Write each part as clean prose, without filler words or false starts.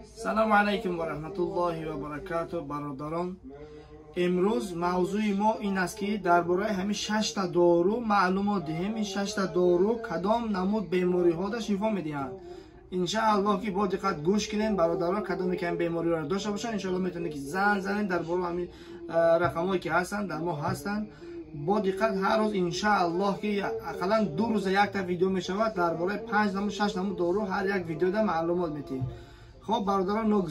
سلام علیکم و رحمت الله و برکاته برادران. امروز موضوع ما این است که درباره همین 6 تا دارو معلومات دهیم. این 6 تا دارو کدام نمود بیماری ها را شفا میدهند. ان شاء الله که با دقت گوش کنین برادران، کدام که بیماری را داشته باشن ان شاء الله میتونید که زنگ زنین درباره همین رقمایی که هستن در ما هستن. با دقت هر روز ان شاء الله که اقلا 2 روز یک تا ویدیو میشود درباره 5 نمود 6 نمود دارو هر یک ویدیو دا معلومات میدیم. خب برادران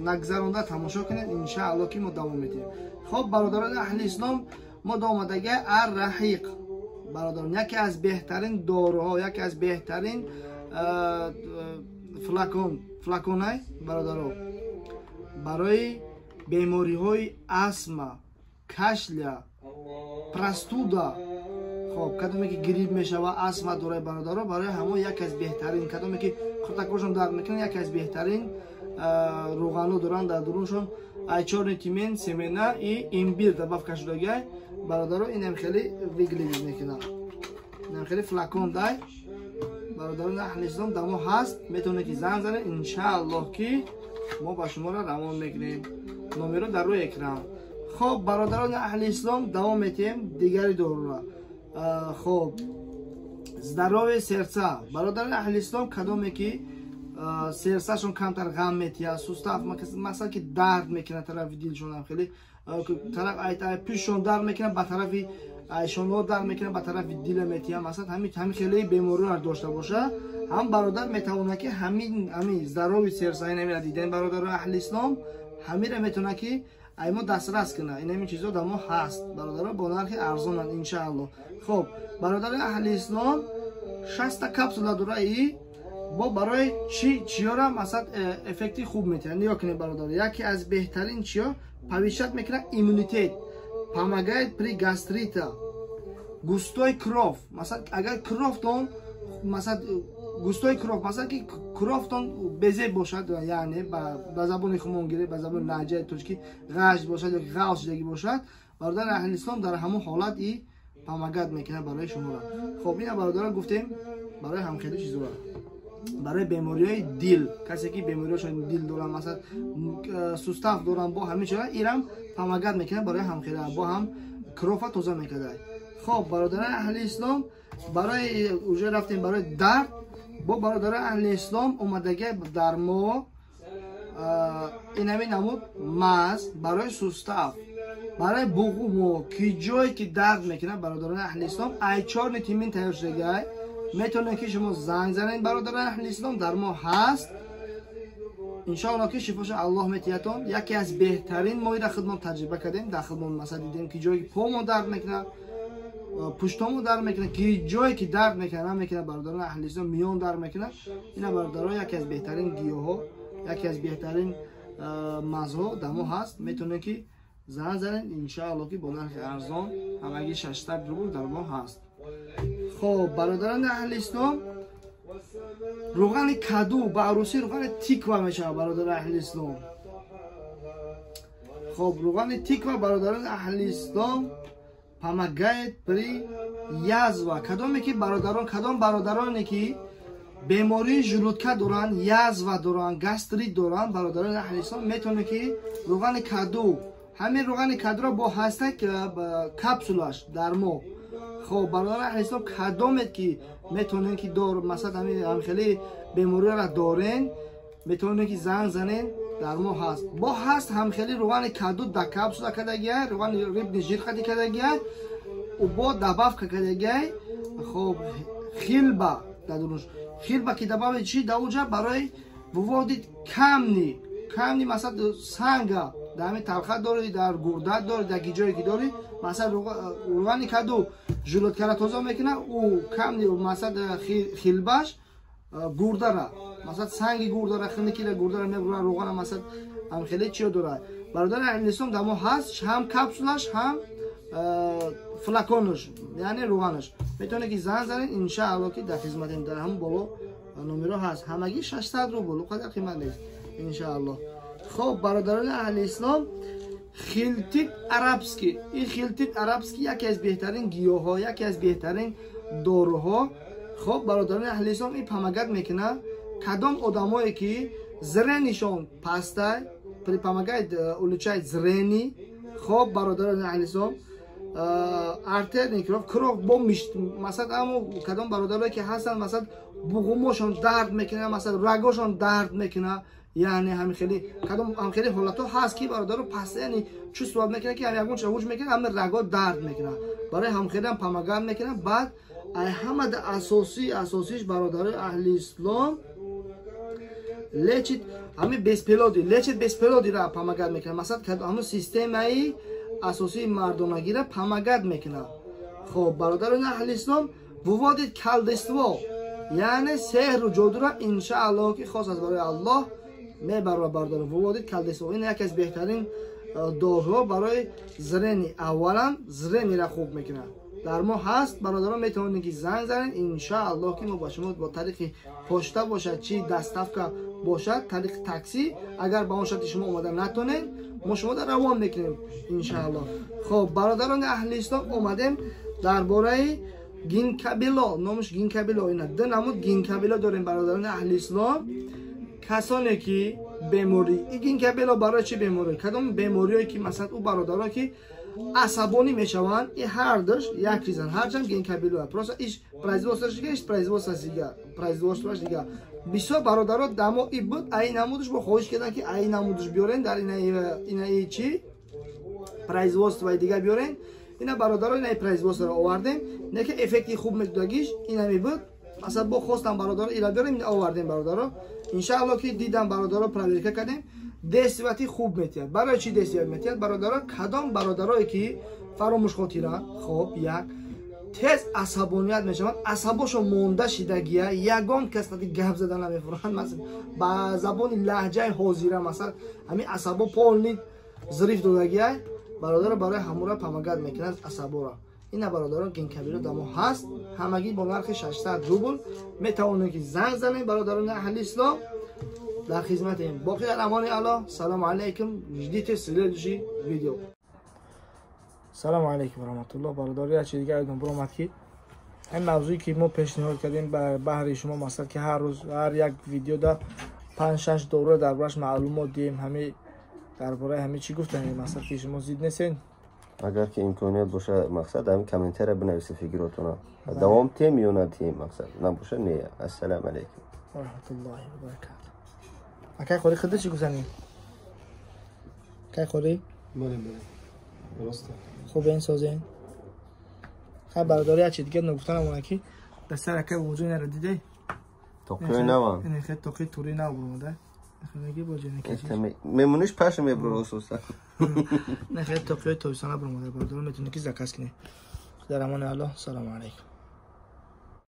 نگذرانده تماشا کنید ان شاء الله که ما دوام میدیم. خب برادران اهل اسلام، ما دوامدگی الرحیق برادران یکی از بهترین داروها، یکی از بهترین فلاکونای برادران برای بیماری های آسما، کشل، پرستودا، خب کدومی که گریپ میشوه آسما داره برادران، برای همه یکی از بهترین کدومی که خطاکوشون درد میکنه یکی از بهترین روغانو دارن در درونشون چورنیتیمین سمینا ایمبیر добавка شده برادران. اینم خیلی ویگلی میکنه، اینم خیلی فلاکون دای برادران اهل اسلام دمو هست. میتونه که زنگ زنه ان شاء الله که ما با شما را روان میکنیم. نمره در روی اکران. خب برادران اهل اسلام دوام میتیم دیگری دارو را. خب здоровье сердца برادران اهل اسلام کدومی که سرساشون کمتر غم میتیه، سوستاف مثلا که درد میکنه طرف دلشون، هم خیلی طرف ایت پیششون درد میکنه به طرف ایشون درد میکنه به طرف دل میتیه، مثلا همین خیلی بیماری رو داشته باشه هم برادر میتونه که همین здоровье сердца اینم دیدن برادران اهل اسلام همین میتونه که ایما دسترس کنه. این چیزا دما هست برادران با نرخ ارزان ان شاء الله. خب برادران اهل اسلام 60 تا کپسول داره ای با برای چیا مثلا افکتی خوب میتونه نیا کنه برادر. یکی از بهترین چیا پاویشت میکنه ایمونیتت، پاماگاید پری گاستریتا، گوستوی کروف. مثلا اگر کروفتون مثلا گوستوی کروف مثلا که کروفتون بزه باشد، یعنی با زبان خمونگیری با زبان لهجه ترکی غاش باشد یا غاش دیگه باشد، برادر اهل اسلام در همون حالت ای پاماگاد میکنه برای شما. خب این برادران گفتیم برای هم خیلی چیزا برای بیماریهای دل، کسی که بیماریاشون دل دارن مثلا سوستاف دارن با همین چیزا ایرام پاماگاد میکنه برای هم خیلی با هم کروفا توزه میکنه. خب برادران اهل اسلام برای اوجه رفتیم برای درد با برادران اهل اسلام اومدگی در ما اینمی نمود ماز برای سوستاف، برای بوغومو که جایی که درد میکنه برادران اهل اسلام ایچار نیتیمین تیار شده میتونه که شما زنگ زنین برادران اهل اسلام در ما هست ان شاء الله که شفاش الله میتیتون. یکی از بهترین ما در خدمت تجربه کردیم، در خدمت مثلا دیدیم که جایی پامو درد میکنه، پشتمو درد میکنه، که جایی که درد میکنه برادران اهل اسلام میون درد میکنه. اینا برادران یکی از بهترین گیاها، یکی از بهترین مزها دمو هست. میتونه که زنگ زنین ان شاء الله که با نرخ ارزان همگی 6 روبل در ما هست. خب برادران اهل اسلام روغن کدو به عروسی روغن تیکوا میشه برادران اهل اسلام. خب روغن تیکوا برادران اهل اسلام پاماگاید پری یازوا کدومی که کدام برادرانی که بیماری ژلودکا دارن، یازوا دارن، گاستریت دارن برادران اهل اسلام میتونه که روغن کدو، همین روغن کدو را با هسته کپسولاش در ما. خب برادران اهل اسلام کدومت که میتونن که دور مثلا همین خیلی بیماری را دارن میتونن که زنگ زنین در ما هست. با هست هم خیلی روغن کدو در کپسولا کدگیه، روغن ریب نجیر خدی کدگیه و با دباف کدگیه. خب خیلبا دادونش خیلبا که دباف چی دوجا برای بودید کمنی مثلا سنگا در همین تلخت داری، در گردت داری، در گیجایی که داری مثلا روغن کدو ژلود کرا توزه میکنه او کمنی مثلا خیلباش گرده را مثلا سنگ گرده را خنده که گرده را میبره روغن مثلا هم خیلی چیو داره برادر اهل اسلام دمو هست، هم کپسولش هم فلاکونش یعنی روغنش. میتونه که زنگ زنین ان شاء الله که در خدمتیم در هم بالا نمره هست. همگی 600 روبل قدر قیمت نیست ان شاء الله. خب برادران اهل اسلام خیلتیت عربسکی، این خیلتیت عربسکی یکی از بهترین گیاها، یکی از بهترین داروها. خب برادران اهل اسلام این پاماگاد میکنه کدام آدمایی که зренишон пастай, помогает улучшать зрение. Хоб бародарон аҳли ислом артерия кров бо масалан кадом бародарое ки ҳастанд масалан буғумошон дард мекунад, масалан рагошон дард мекунад, яъне ҳамин хеле кадом ҳам хеле ҳолато ҳаст ки бародаро паста яъне чувствовать мекунад ки ягон чавуш мекунад, ҳамин раго дард мекунад. Барои ҳам хеле ҳам помогат мекунад. баъд ай ҳамада асосиш бародарои аҳли ислом лечит ҳамин беспилоди лечит беспилодира помогат мекунад. масалан ҳамин системаи асосии мардонагира помогат мекунад. хоб бародарои аҳли ислом выводит колдество, яъне сеҳру ҷодура иншааллоҳ ки хос аз барои аллоҳ мебарва бародаро выводит колдество. ин яке аз беҳтарин доруҳо барои зрени. аввалан зренира хуб мекунад. дар мо ҳаст бародарон метавонед ки занг занед иншааллоҳ ки мо ба шумо бо тариқи почта бошад чи доставка бошад тариқи такси агар ба он шарти шумо омода натонед мо шуморо равон мекунем иншааллоҳ. хоб бародарони аҳли ислом омадем дар бораи гинкабило, номаш гинкабило. ина ду намуд гинкабило дорем бародарони аҳли ислом. касоне ки беморӣ и гинкабило барои чи беморӣ? кадом бемориҳое ки масалан ӯ бародаро ки асабонӣ мешаванд, и ҳардаш як ризан ҳарчанд гинкабило просто иш производствош дига, иш производствош дига. бисёр бародаро дамо и буд ай намудаш бо хоҳиш карданд ки ай намудаш биёрен дар инаи чи производствои дига биёрен. ина бародаро инаи производстворо овардем, не ки эффекти хуб медодагиш инами буд. масалан бо хостам бародаро ила биёрем, овардем бародаро. иншааллоҳ ки дидам бародаро проверка кардем, действияти хуб метиҳад. барои чи действият метиҳад бародаро? кадом бародарое ки фаромӯшхотиранд, хоб як тез асабоният мешаванд, асабошон монда шидагия, ягон кас гап зада намефуранд. масалан ба забони лаҳҷаи ҳозира масалан ҳамин асабо полни зириф додагия, бародаро барои ҳамура помогат мекунад асабора. ина бародаро гинкабило дамо ҳаст, ҳамагӣ бо нархи 600 рубл. метавонед ки занг занед бародарони аҳли ислом, дар хизматем. боқи дар амони аллоҳ. салому алайкум. ждите следующий видео. салому алайкум раҳматуллоҳ. бародари ачи дига айдон биромад ки ин мавзӯи ки мо пешниҳод кардем ба баҳри шумо масалан ки ҳар рӯз ҳар як видеода 5-6 дора дар борааш маълумот дием. ҳамин дар бораи ҳамин чӣ гуфтем? масалан ки шумо зид нестен. агар ки имконият боша мақсад ҳамин комментария бинависед фикротона. давом тем ё на тем мақсад набоша не. ассалому алайкум раҳматуллоҳи ва баракатуҳ. акай хори худо чӣ гузанӣ? акай хори? хубен созен. хай бародари ачи дига нагуфта намона ки дастар акай вуҷуд нера дидai? тоқиёи навам. ин хе тоқи тури нав бумада. нахеги боҷени ки. мемуниш паш мебро ососа. нахе тоқиёи тобистона бумада бародаро метуни ки закас кини. дар амони аллоҳ. салому алайкум.